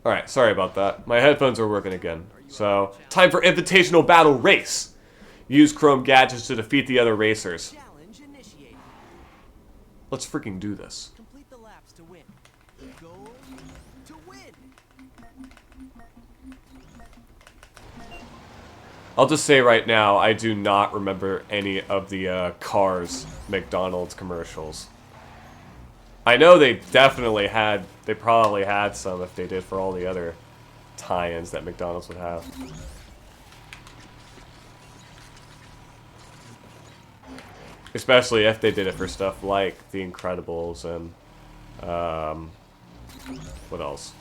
Alright, sorry about that. My headphones are working again. So, time for Invitational Battle Race. Use Chrome gadgets to defeat the other racers. Let's freaking do this. Complete the laps to win. Goal to win. I'll just say right now, I do not remember any of the Cars McDonald's commercials. I know they definitely had, they probably had some if they did for all the other tie-ins that McDonald's would have. Especially if they did it for stuff like The Incredibles and, what else?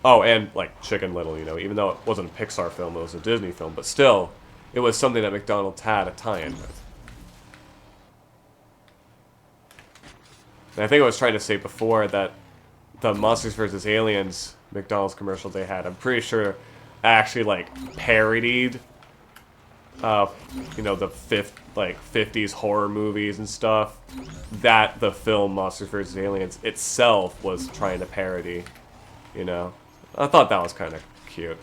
Oh, and, like, Chicken Little, you know, even though it wasn't a Pixar film, it was a Disney film, but still, it was something that McDonald's had a tie-in with. And I think I was trying to say before that the Monsters vs. Aliens McDonald's commercial they had, I'm pretty sure actually, like, parodied, you know, the 50s horror movies and stuff that the film Monsters vs. Aliens itself was trying to parody, you know. I thought that was kind of cute,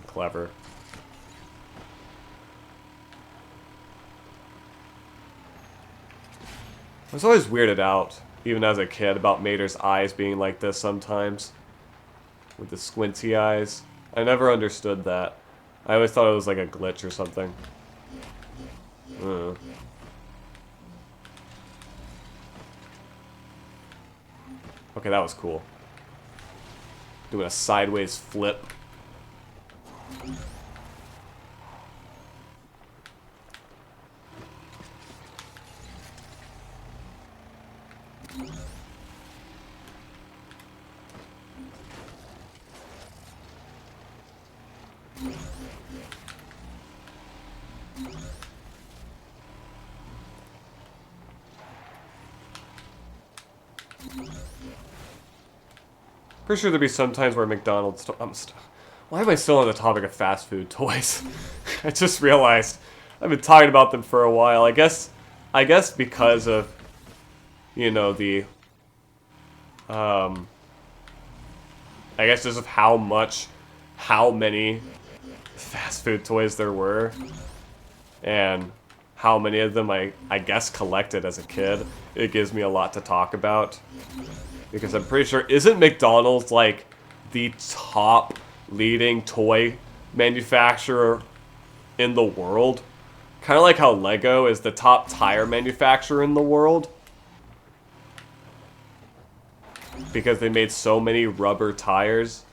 clever. I was always weirded out, even as a kid, about Mater's eyes being like this sometimes. With the squinty eyes. I never understood that. I always thought it was like a glitch or something. Okay, that was cool. Doing a sideways flip. Pretty sure there'd be some times where McDonald's... Why am I still on the topic of fast food toys? I just realized I've been talking about them for a while. I guess because of, you know, the... I guess just of how many fast food toys there were. And how many of them I guess collected as a kid. It gives me a lot to talk about. Because I'm pretty sure, isn't McDonald's like the top leading toy manufacturer in the world? Kind of like how Lego is the top tire manufacturer in the world. Because they made so many rubber tires.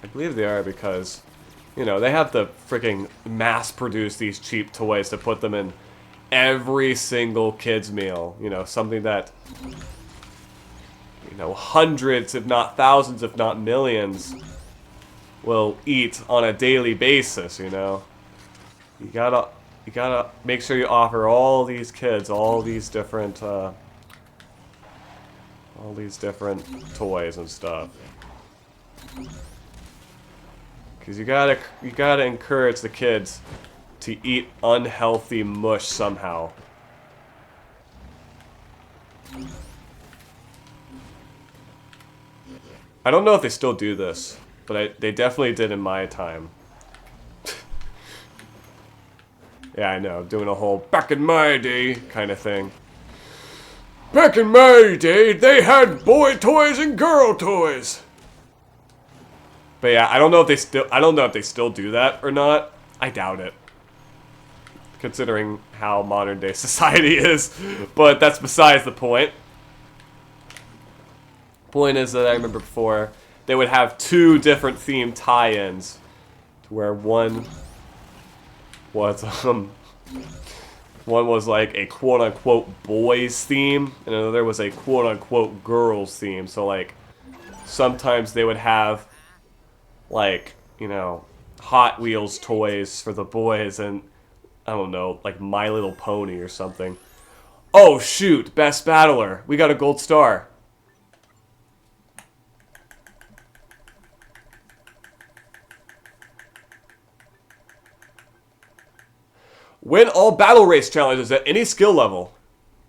I believe they are because, you know, they have to freaking mass produce these cheap toys to put them in every single kid's meal, you know, something that, you know, hundreds, if not thousands, if not millions, will eat on a daily basis, you know. You gotta make sure you offer all these kids all these different toys and stuff. Because you gotta encourage the kids to eat unhealthy mush somehow. I don't know if they still do this, but they definitely did in my time. Yeah, I know, doing a whole back in my day kind of thing. Back in my day, they had boy toys and girl toys. But yeah, I don't know if they still do that or not. I doubt it, considering how modern day society is, but that's besides the point. Point is that I remember before, they would have two different themed tie-ins, to where one was like a quote-unquote boys theme, and another was a quote-unquote girls theme, so like, sometimes they would have, like, you know, Hot Wheels toys for the boys, and I don't know, like My Little Pony or something. Oh shoot, Best Battler. We got a gold star. Win all battle race challenges at any skill level.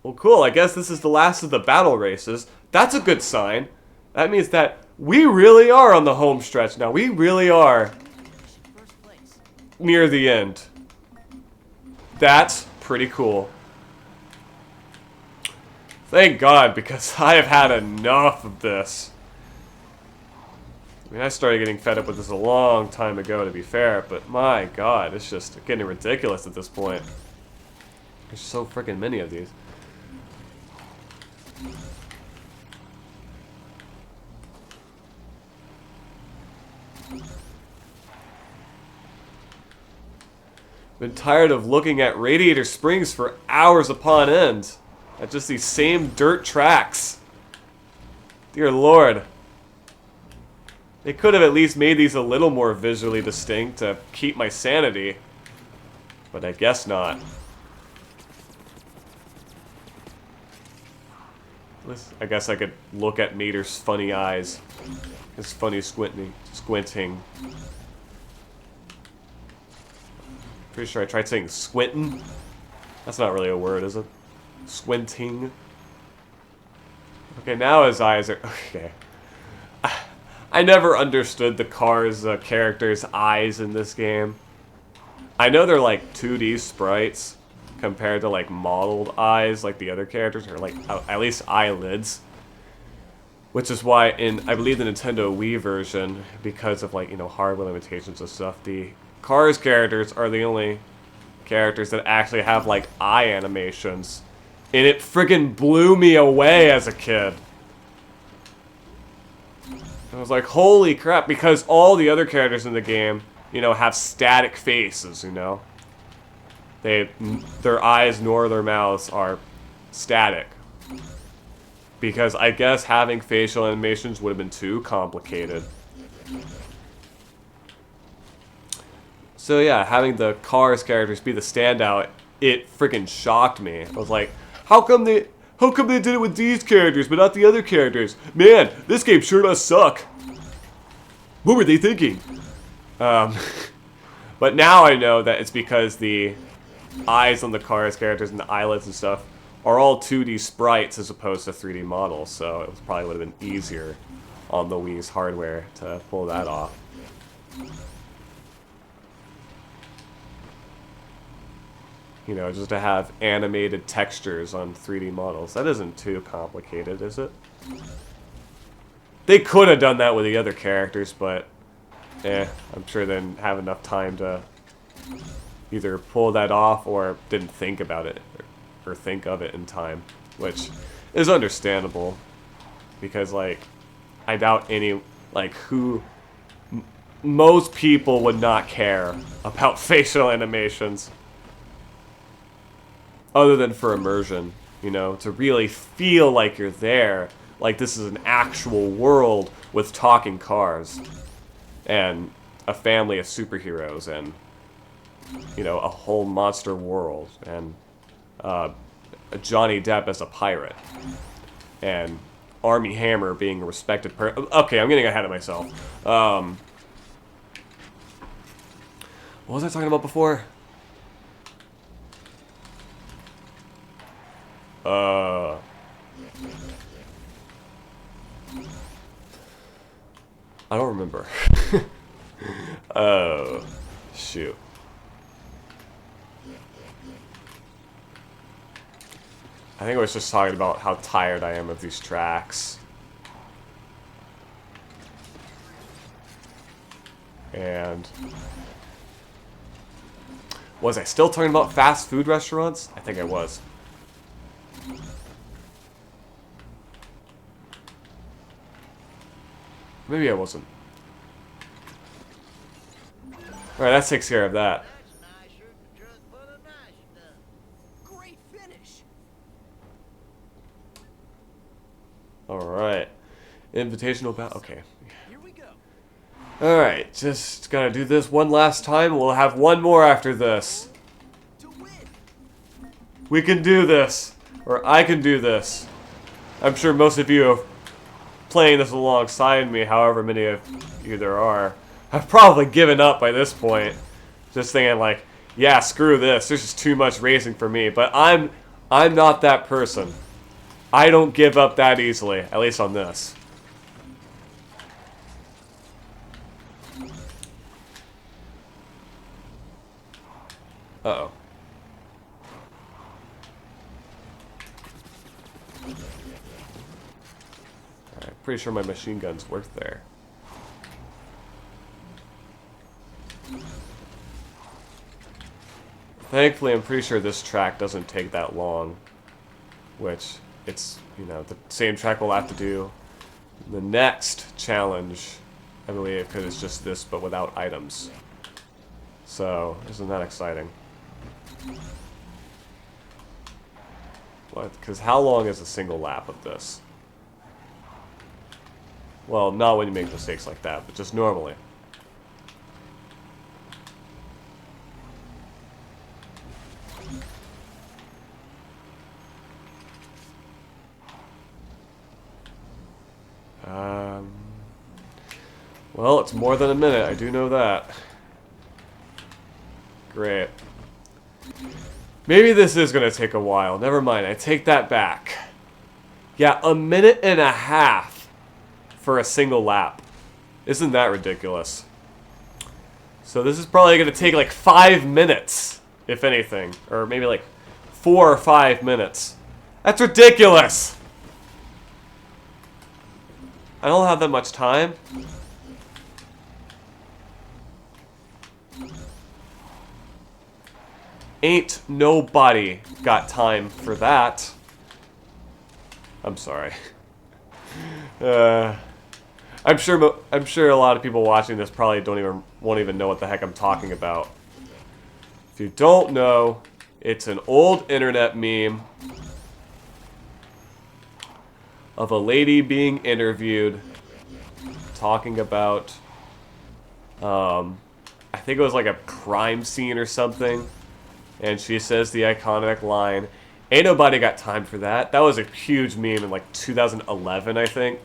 Well, cool. I guess this is the last of the battle races. That's a good sign. That means that we really are on the home stretch now. We really are First place. near the end. That's pretty cool. Thank God, because I have had enough of this. I mean, I started getting fed up with this a long time ago, to be fair, but my God, it's just getting ridiculous at this point. There's so freaking many of these. Been tired of looking at Radiator Springs for hours upon end. At just these same dirt tracks. Dear Lord. They could have at least made these a little more visually distinct to keep my sanity. But I guess not. I guess I could look at Mater's funny eyes. His funny squinting. Pretty sure I tried saying squinting. That's not really a word, is it? Squinting. Okay, now his eyes are... Okay. I never understood the car's characters' eyes in this game. I know they're like 2D sprites compared to like modeled eyes like the other characters, or like at least eyelids. Which is why in, I believe, the Nintendo Wii version, because of like, you know, hardware limitations and stuff, the Cars characters are the only characters that actually have like eye animations. And it friggin' blew me away as a kid. I was like, holy crap, because all the other characters in the game, you know, have static faces, you know? Their eyes nor their mouths are static. Because I guess having facial animations would have been too complicated. So yeah, having the Cars characters be the standout, it freaking shocked me. I was like, how come they did it with these characters but not the other characters? Man, this game sure does suck. What were they thinking? But now I know that it's because the eyes on the Cars characters and the eyelids and stuff are all 2D sprites as opposed to 3D models, so it probably would have been easier on the Wii's hardware to pull that off. You know, just to have animated textures on 3D models. That isn't too complicated, is it? They could have done that with the other characters, but I'm sure they didn't have enough time to either pull that off or didn't think about it or think of it in time, which is understandable because, like, I doubt any, like, most people would not care about facial animations. Other than for immersion, you know, to really feel like you're there, like this is an actual world with talking cars, and a family of superheroes, and, you know, a whole monster world, and Johnny Depp as a pirate, and Armie Hammer being a respected okay, I'm getting ahead of myself. What was I talking about before? I don't remember. Oh, shoot. I think I was just talking about how tired I am of these tracks. And was I still talking about fast food restaurants? I think I was. Maybe I wasn't. Alright, that takes care of that. Great finish. Alright. Invitational battle. Okay. Here we go. Alright, just gotta do this one last time. We'll have one more after this. To win. We can do this. Or I can do this. I'm sure most of you are playing this alongside me, however many of you there are, have probably given up by this point. Just thinking like, yeah, screw this. There's just too much racing for me. But I'm not that person. I don't give up that easily, at least on this. Uh-oh. Alright, pretty sure my machine guns work there. Thankfully, I'm pretty sure this track doesn't take that long. Which, it's, you know, the same track we'll have to do the next challenge, I believe, because it's just this, but without items. So, isn't that exciting? What? Because how long is a single lap of this? Well, not when you make mistakes like that, but just normally. Well, it's more than a minute, I do know that. Great. Maybe this is going to take a while. Never mind, I take that back. Yeah, a minute and a half for a single lap. Isn't that ridiculous? So this is probably going to take like 5 minutes, if anything. Or maybe like 4 or 5 minutes. That's ridiculous! I don't have that much time. Ain't nobody got time for that. I'm sorry. I'm sure a lot of people watching this probably won't even know what the heck I'm talking about. If you don't know, it's an old internet meme of a lady being interviewed talking about I think it was like a crime scene or something. And she says the iconic line, "Ain't nobody got time for that." That was a huge meme in like 2011, I think.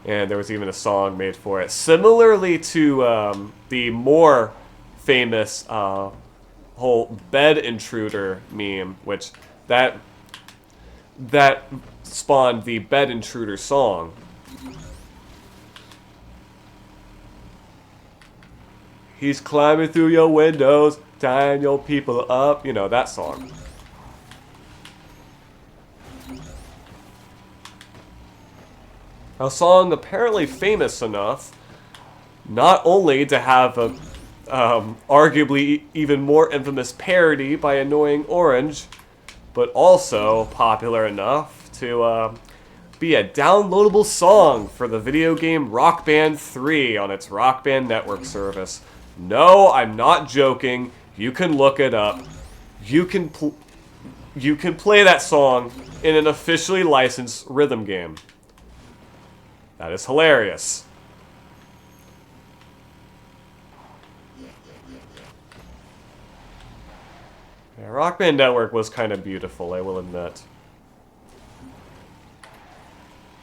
And there was even a song made for it. Similarly to the more famous whole bed intruder meme, which that spawned the bed intruder song. He's climbing through your windows, tying your people up. You know, that song. A song apparently famous enough not only to have a arguably even more infamous parody by Annoying Orange, but also popular enough to be a downloadable song for the video game Rock Band 3 on its Rock Band Network service. No, I'm not joking. You can look it up. You can play that song in an officially licensed rhythm game. That is hilarious. Yeah, Rock Band Network was kind of beautiful, I will admit.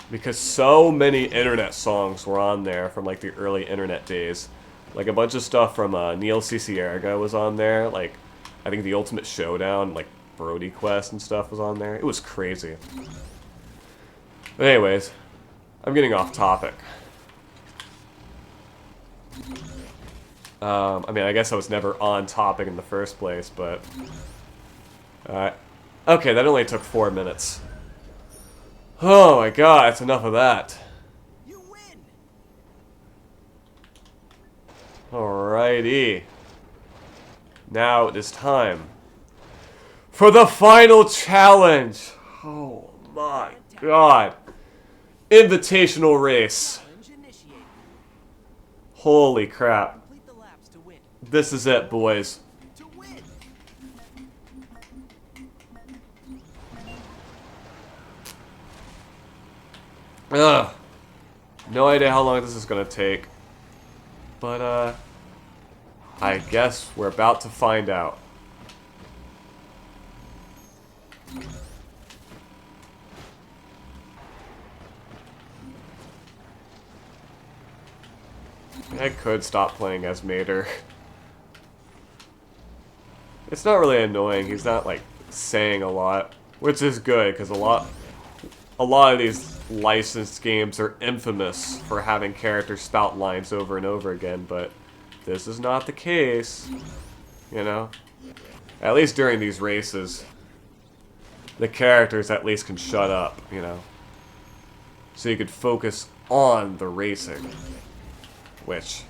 Because so many internet songs were on there from like the early internet days. Like a bunch of stuff from Neil Cicierega was on there. Like, I think The Ultimate Showdown, like Brody Quest and stuff was on there. It was crazy. But anyways, I'm getting off topic. I mean, I guess I was never on topic in the first place, but... okay, that only took 4 minutes. Oh my god, that's enough of that. You win. Alrighty. Now it is time for the final challenge. Oh my god. Invitational race. Challenge initiated. Holy crap. Complete the laps to win. This is it, boys. To win. Ugh. No idea how long this is gonna take. But, I guess we're about to find out. I could stop playing as Mater. It's not really annoying. He's not like saying a lot, which is good because a lot of these licensed games are infamous for having characters spout lines over and over again, but this is not the case, you know? At least during these races, the characters at least can shut up, you know? So you could focus on the racing, which,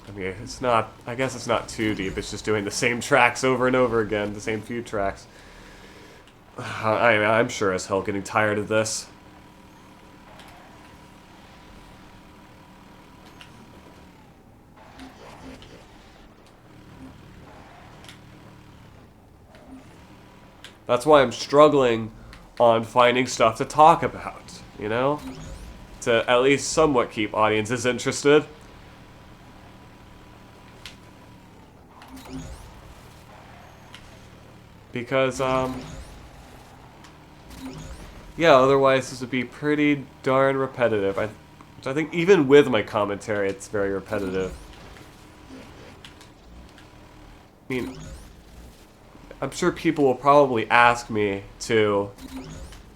I mean, it's not, I guess it's not too deep, it's just doing the same tracks over and over again, the same few tracks. I'm sure as hell getting tired of this. That's why I'm struggling on finding stuff to talk about, you know? To at least somewhat keep audiences interested. Because, yeah, otherwise this would be pretty darn repetitive. I think even with my commentary, it's very repetitive. I mean, I'm sure people will probably ask me to,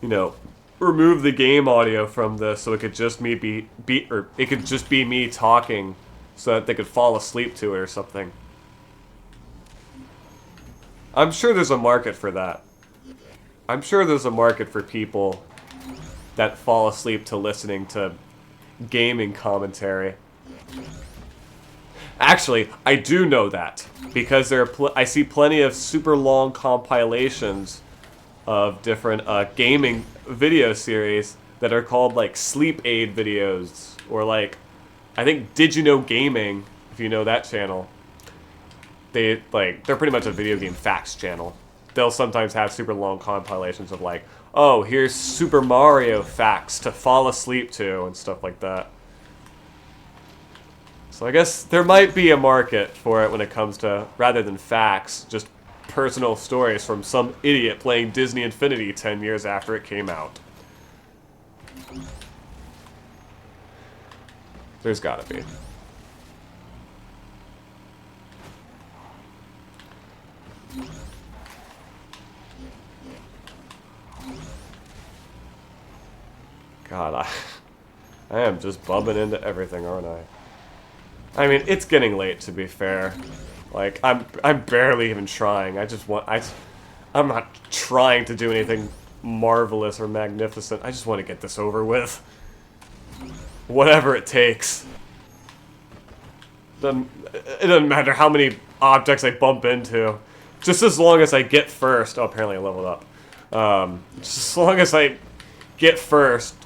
you know, remove the game audio from this so it could just it could just be me talking so that they could fall asleep to it or something. I'm sure there's a market for that. I'm sure there's a market for people that fall asleep to listening to gaming commentary. Actually, I do know that because I see plenty of super long compilations of different gaming video series that are called like sleep aid videos, or like, I think Did You Know Gaming, if you know that channel. They're pretty much a video game facts channel. They'll sometimes have super long compilations of like, oh, here's Super Mario facts to fall asleep to and stuff like that. So I guess there might be a market for it when it comes to, rather than facts, just personal stories from some idiot playing Disney Infinity 10 years after it came out. There's gotta be. God, I am just bumping into everything, aren't I? I mean, it's getting late, to be fair. Like, I'm barely even trying. I'm not trying to do anything marvelous or magnificent. I just want to get this over with. Whatever it takes. It doesn't matter how many objects I bump into. Just as long as I get first. Oh, apparently I leveled up. Just as long as I get first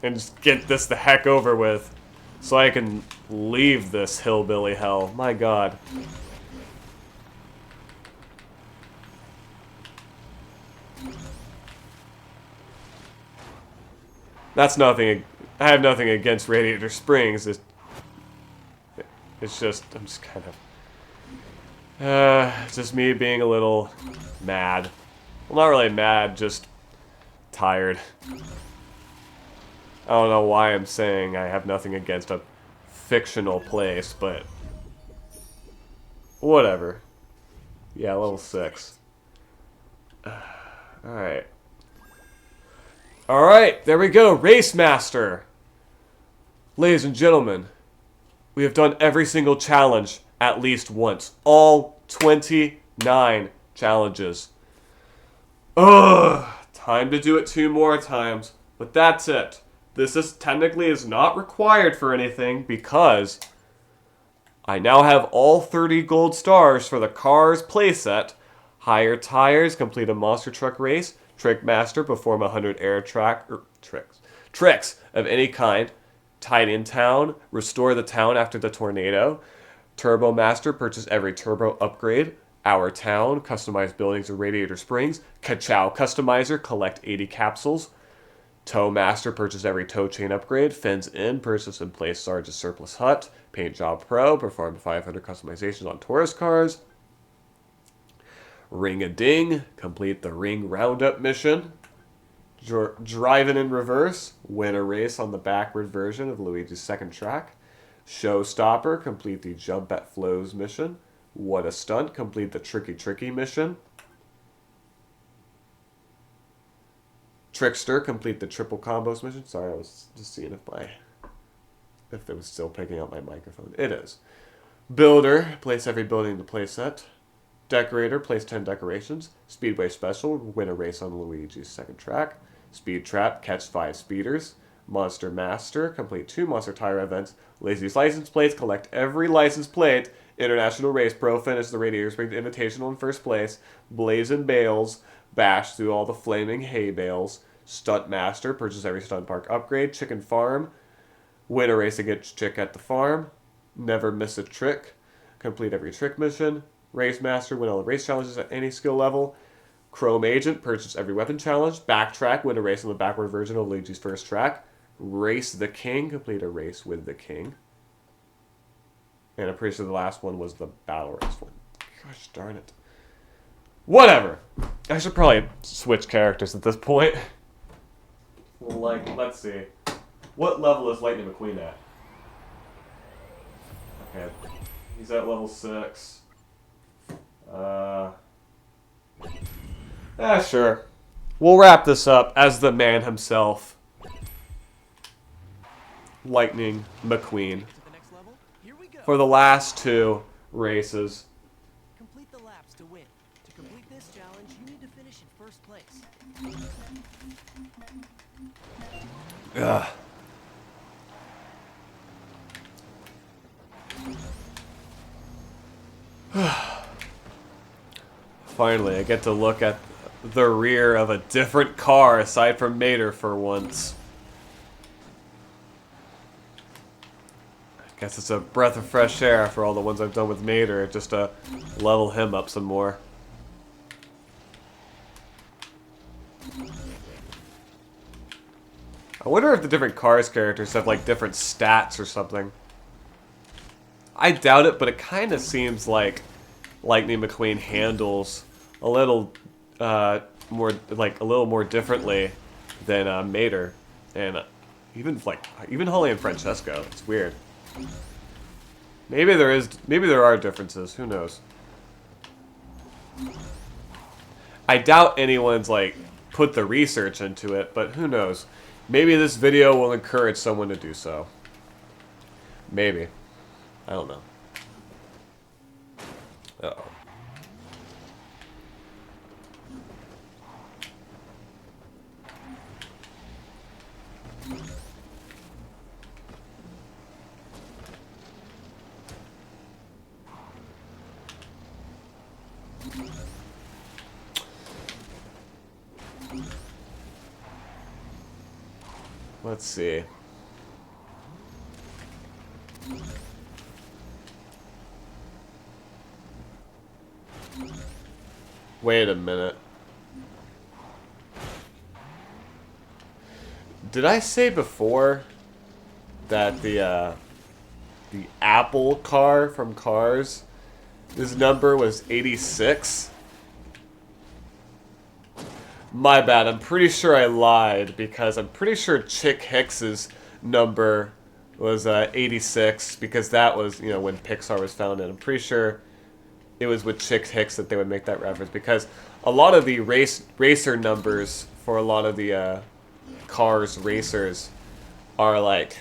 and just get this the heck over with so I can leave this hillbilly hell. My God. That's nothing. I have nothing against Radiator Springs. It's just, I'm just kind of, just me being a little mad. Well, not really mad, just tired. I don't know why I'm saying I have nothing against a fictional place, but whatever. Yeah, level 6. Alright. Alright, there we go. Race Master. Ladies and gentlemen, we have done every single challenge at least once. All 29 challenges. Ugh. Time to do it 2 more times. But that's it. This is technically is not required for anything because I now have all 30 gold stars for the Cars playset. Higher tires, complete a monster truck race. Trick Master, perform 100 air tricks of any kind. Tidy in town, restore the town after the tornado. Turbo Master, purchase every turbo upgrade. Our town, customize buildings in Radiator Springs. Ka-chow Customizer, collect 80 capsules. Tow Master, purchase every tow chain upgrade. Fence in, purchase and place Sarge's surplus hut. Paint Job Pro, perform 500 customizations on tourist cars. Ring-a-ding, complete the Ring Roundup mission. Driving in reverse, win a race on the backward version of Luigi's second track. Showstopper, complete the Jump at Flows mission. What a stunt. Complete the Tricky mission. Trickster, complete the triple combos mission. Sorry, I was just seeing if it was still picking up my microphone. It is. Builder, place every building in the playset. Decorator, place 10 decorations. Speedway Special, win a race on Luigi's second track. Speed Trap, catch 5 speeders. Monster Master, complete 2 Monster Tire events. Lazy's license plates, collect every license plate. International Race Pro, finish the Radiator Springs Invitational in first place. Blazing Bales, bash through all the flaming hay bales. Stunt Master, purchase every stunt park upgrade. Chicken Farm, win a race against Chick at the farm. Never miss a trick, complete every trick mission. Race Master, win all the race challenges at any skill level. Chrome Agent, purchase every weapon challenge. Backtrack, win a race on the backward version of Luigi's first track. Race the King, complete a race with the King. And I'm pretty sure the last one was the battle race one. Gosh darn it. Whatever. I should probably switch characters at this point. Like, let's see. What level is Lightning McQueen at? Okay. He's at level 6. Sure. We'll wrap this up as the man himself. Lightning McQueen. To the next level. Here we go. For the last 2 races. Complete the laps to win. To complete this challenge, you need to finish in first place. Ugh. Finally, I get to look at the rear of a different car aside from Mater for once. I guess it's a breath of fresh air for all the ones I've done with Mater, just to level him up some more. I wonder if the different Cars characters have like different stats or something. I doubt it, but it kind of seems like Lightning McQueen handles a little more differently than Mater, and even Holly and Francesco. It's weird. Maybe there are differences. Who knows? I doubt anyone's like put the research into it, but who knows? Maybe this video will encourage someone to do so. Maybe. I don't know. Uh-oh. Let's see. Wait a minute. Did I say before that the Apple car from Cars, his number was 86? My bad, I'm pretty sure I lied, because I'm pretty sure Chick Hicks's number was 86, because that was, you know, when Pixar was founded. I'm pretty sure it was with Chick Hicks that they would make that reference, because a lot of the racer numbers for a lot of the Cars racers are, like,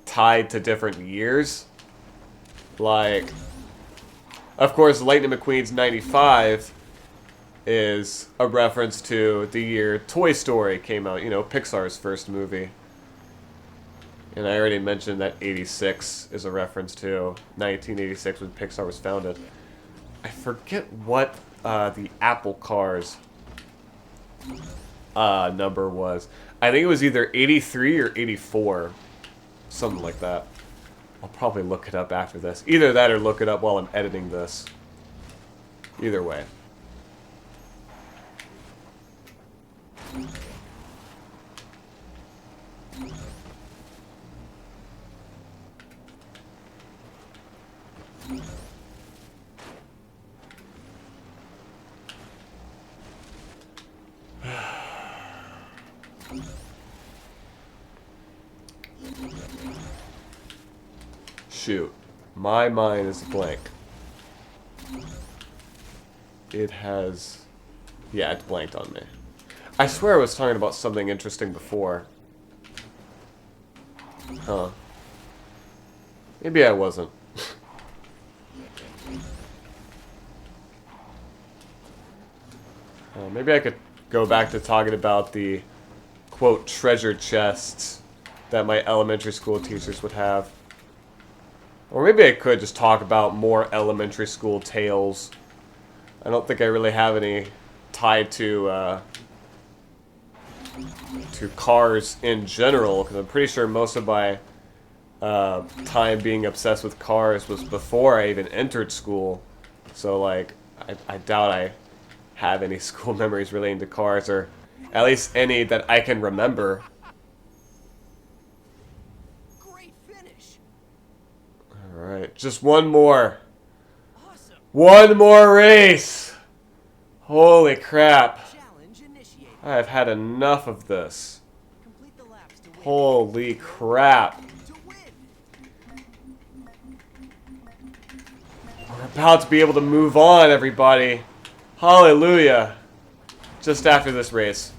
tied to different years. Like, of course, Lightning McQueen's 95 is a reference to the year Toy Story came out, you know, Pixar's first movie. And I already mentioned that 86 is a reference to 1986 when Pixar was founded. I forget what the Apple Cars number was. I think it was either 83 or 84. Something like that. I'll probably look it up after this. Either that or look it up while I'm editing this. Either way. Shoot. My mind is blank. it has... Yeah, it blanked on me. I swear I was talking about something interesting before. Huh. Maybe I wasn't. Maybe I could go back to talking about the, quote, treasure chests that my elementary school teachers would have. Or maybe I could just talk about more elementary school tales. I don't think I really have any tied to cars in general, because I'm pretty sure most of my time being obsessed with cars was before I even entered school. So, like, I doubt I have any school memories relating to cars, or at least any that I can remember. Great finish. Alright, just one more. Awesome. One more race! Holy crap. Challenge initiated. I've had enough of this. Complete the laps to win. Holy crap. To win. We're about to be able to move on, everybody. Hallelujah. Just after this race.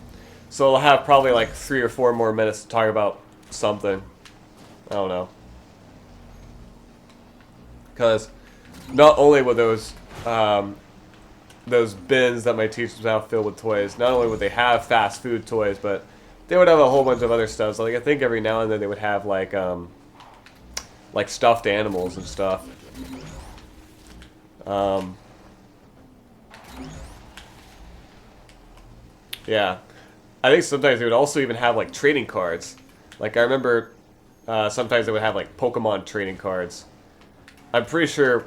So I'll have probably like 3 or 4 more minutes to talk about something. I don't know. Because not only were those bins that my teachers would have filled with toys, not only would they have fast food toys, but they would have a whole bunch of other stuff. So like I think every now and then they would have like stuffed animals and stuff. Yeah. I think sometimes they would also even have like trading cards. Like I remember sometimes they would have like Pokemon trading cards. I'm pretty sure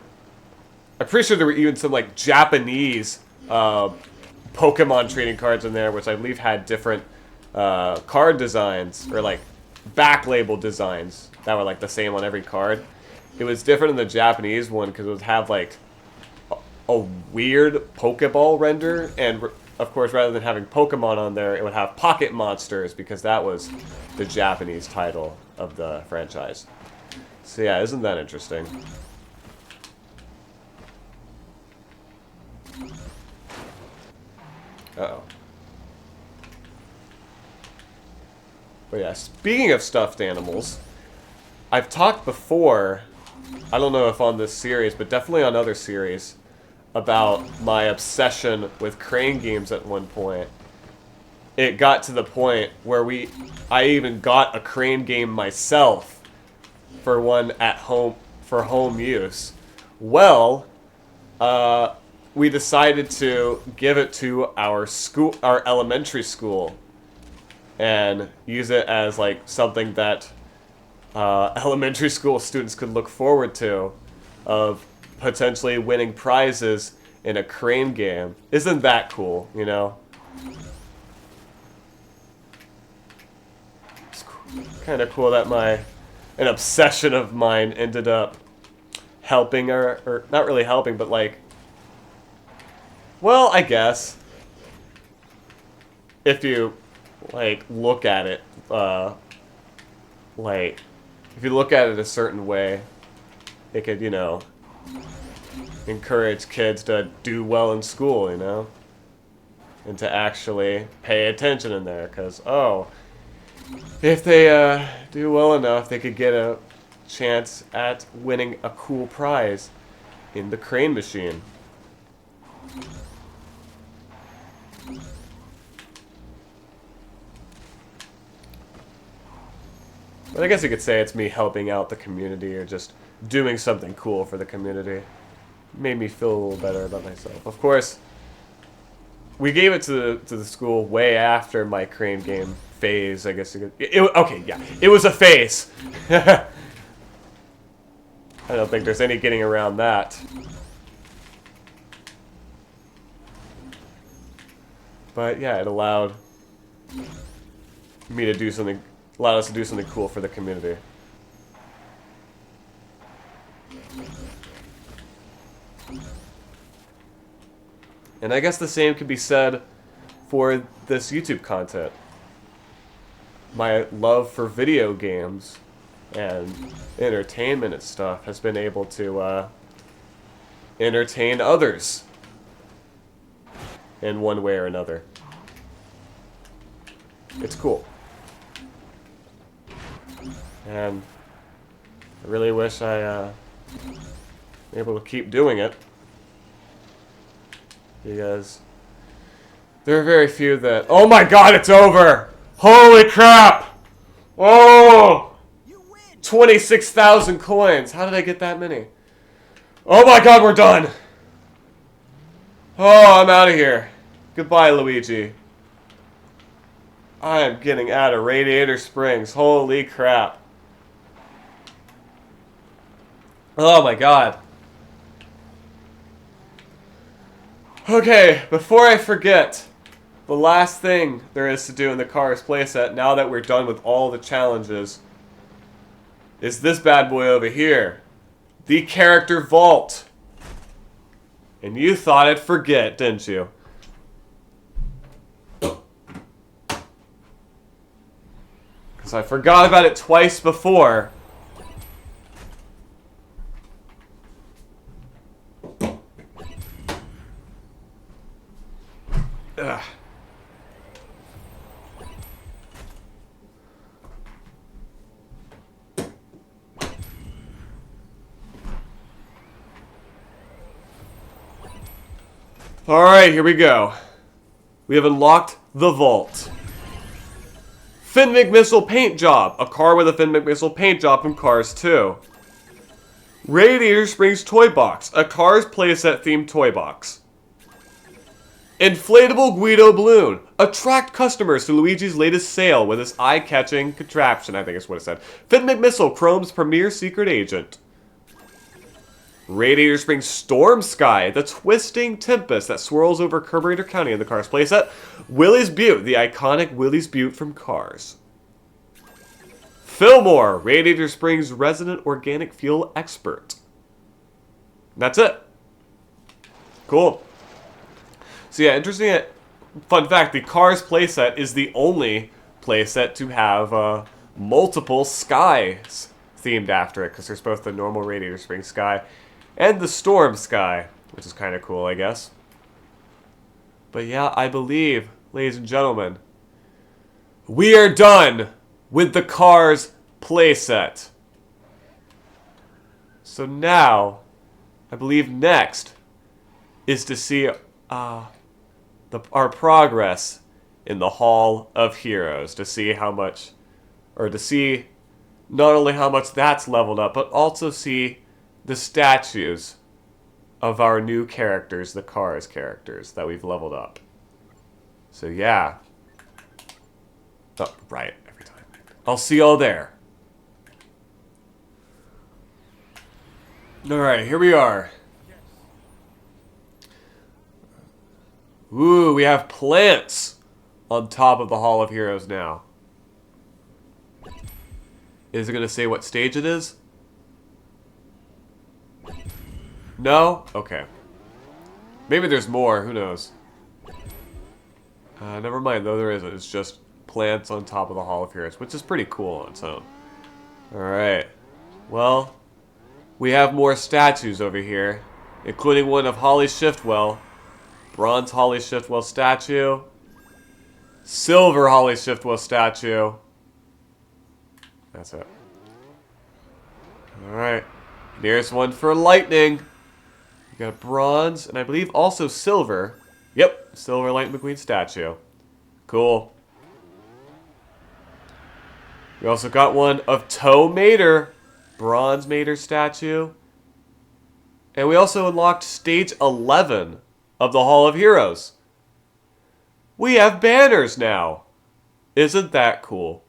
there were even some like Japanese Pokemon trading cards in there, which I believe had different card designs, or like back label designs that were like the same on every card. It was different in the Japanese one because it would have like a weird Pokeball render, and of course rather than having Pokemon on there, it would have Pocket Monsters because that was the Japanese title of the franchise. So yeah, isn't that interesting? Uh-oh. But yeah, speaking of stuffed animals, I've talked before, I don't know if on this series, but definitely on other series, about my obsession with crane games at one point. It got to the point where I even got a crane game myself for one at home, for home use. Well, we decided to give it to our elementary school, and use it as like something that elementary school students could look forward to, of potentially winning prizes in a crane game. Isn't that cool, you know? It's kind of cool that an obsession of mine ended up helping, or not really helping, but like, well, I guess if you like look at it like if you look at it a certain way, it could, you know, encourage kids to do well in school, you know, and to actually pay attention in there, because oh, if they do well enough, they could get a chance at winning a cool prize in the crane machine. But I guess you could say it's me helping out the community, or just doing something cool for the community. Made me feel a little better about myself. Of course, we gave it to the school way after my crane game phase, I guess you could... okay, yeah. It was a phase! I don't think there's any getting around that. But yeah, it allowed me to do something... allowed us to do something cool for the community. And I guess the same could be said for this YouTube content. My love for video games and entertainment and stuff has been able to entertain others. in one way or another. It's cool. And I really wish I were able to keep doing it. Because there are very few that... Oh my god, it's over! Holy crap! Oh! 26,000 coins. How did I get that many? Oh my god, we're done! Oh, I'm out of here. Goodbye, Luigi. I am getting out of Radiator Springs. Holy crap. Oh my god. Okay, before I forget, the last thing there is to do in the Cars playset, now that we're done with all the challenges, is this bad boy over here. The Character Vault. And you thought I'd forget, didn't you? Because I forgot about it twice before. Ugh. Alright, here we go. We have unlocked the vault. Fin McMissile paint job. A car with a Fin McMissile paint job from Cars 2. Radiator Springs toy box. A Cars playset themed toy box. Inflatable Guido balloon. Attract customers to Luigi's latest sale with this eye-catching contraption, I think is what it said. Fin McMissile, Chrome's premier secret agent. Radiator Springs Storm Sky, the twisting tempest that swirls over Carburetor County in the Cars playset. Willie's Butte, the iconic Willie's Butte from Cars. Fillmore, Radiator Springs resident organic fuel expert. That's it. Cool. So yeah, interesting. Fun fact, the Cars playset is the only playset to have multiple skies themed after it, because there's both the normal Radiator Springs sky and the Storm Sky, which is kind of cool, I guess. But yeah, I believe, ladies and gentlemen, we are done with the Cars playset. So now, I believe next is to see our progress in the Hall of Heroes, to see how much, or to see not only how much that's leveled up, but also see the statues of our new characters, the Cars characters that we've leveled up. So yeah. Oh, right, every time. I'll see y'all there. Alright, here we are. Ooh, we have plants on top of the Hall of Heroes now. Is it going to say what stage it is? No? Okay. Maybe there's more. Who knows? Never mind, though there isn't. It's just plants on top of the Hall of Heroes, which is pretty cool on its own. Alright. Well, we have more statues over here, including one of Holly Shiftwell. Bronze Holly Shiftwell statue. Silver Holly Shiftwell statue. That's it. Alright. Here's one for Lightning. We got bronze, and I believe also silver. Yep, silver Lightning McQueen statue. Cool. We also got one of Toe Mater. Bronze Mater statue. And we also unlocked stage 11 of the Hall of Heroes. We have banners now. Isn't that cool?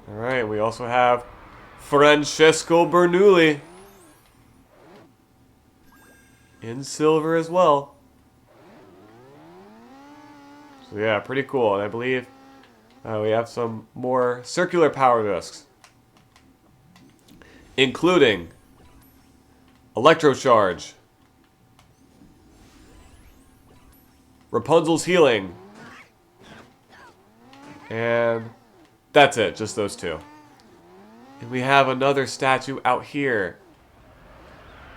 Alright, we also have Francesco Bernoulli. In silver as well. So yeah, pretty cool. And I believe we have some more circular power discs, including Electrocharge, Rapunzel's Healing, and that's it, just those two. And we have another statue out here.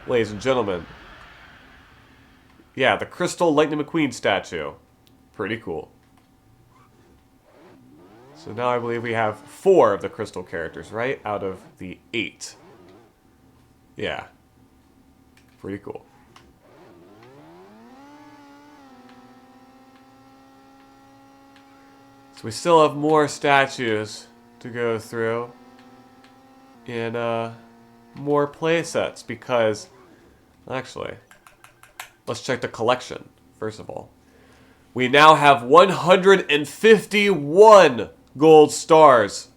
ladies and gentlemen. Yeah, the Crystal Lightning McQueen statue. Pretty cool. So now I believe we have 4 of the Crystal characters, right? Out of the 8. Yeah. Pretty cool. So we still have more statues to go through. And more playsets because... Actually, let's check the collection, first of all. We now have 151 gold stars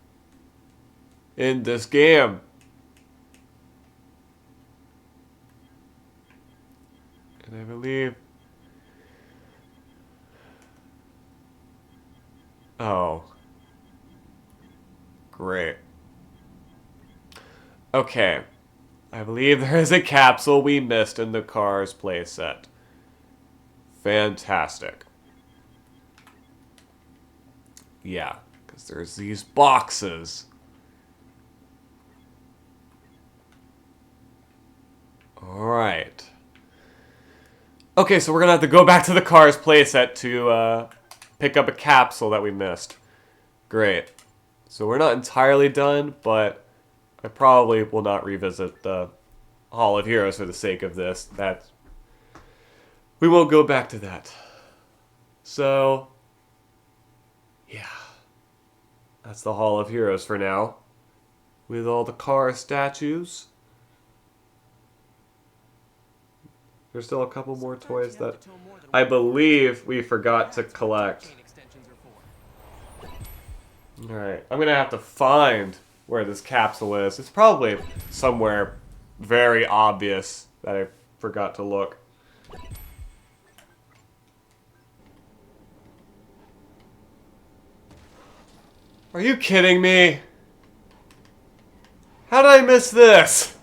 in this game. And I believe... Oh. Great. Okay. I believe there is a capsule we missed in the Cars playset. Fantastic. Yeah, because there's these boxes. Alright. Okay, so we're gonna have to go back to the Cars playset to pick up a capsule that we missed. Great. So we're not entirely done, but I probably will not revisit the Hall of Heroes for the sake of this. We won't go back to that. So, yeah. That's the Hall of Heroes for now. With all the car statues. There's still a couple more toys that I believe we forgot to collect. Alright, I'm gonna have to find where this capsule is. It's probably somewhere very obvious that I forgot to look. Are you kidding me? How did I miss this?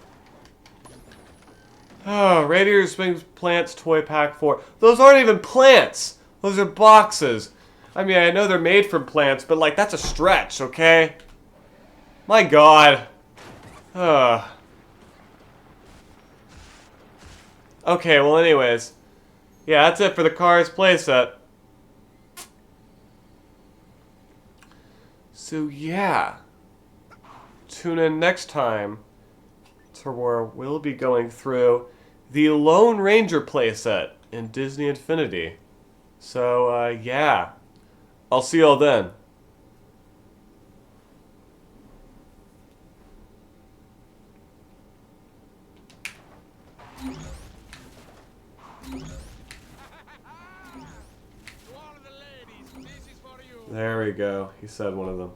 Oh, Radiator Springs Plants Toy Pack 4. Those aren't even plants. Those are boxes. I mean, I know they're made from plants, but like, that's a stretch, okay? My God. Ugh. Okay, well anyways. Yeah, that's it for the Cars playset. So yeah. Tune in next time to where we'll be going through the Lone Ranger playset in Disney Infinity. So, yeah. I'll see y'all then. There we go. He said one of them.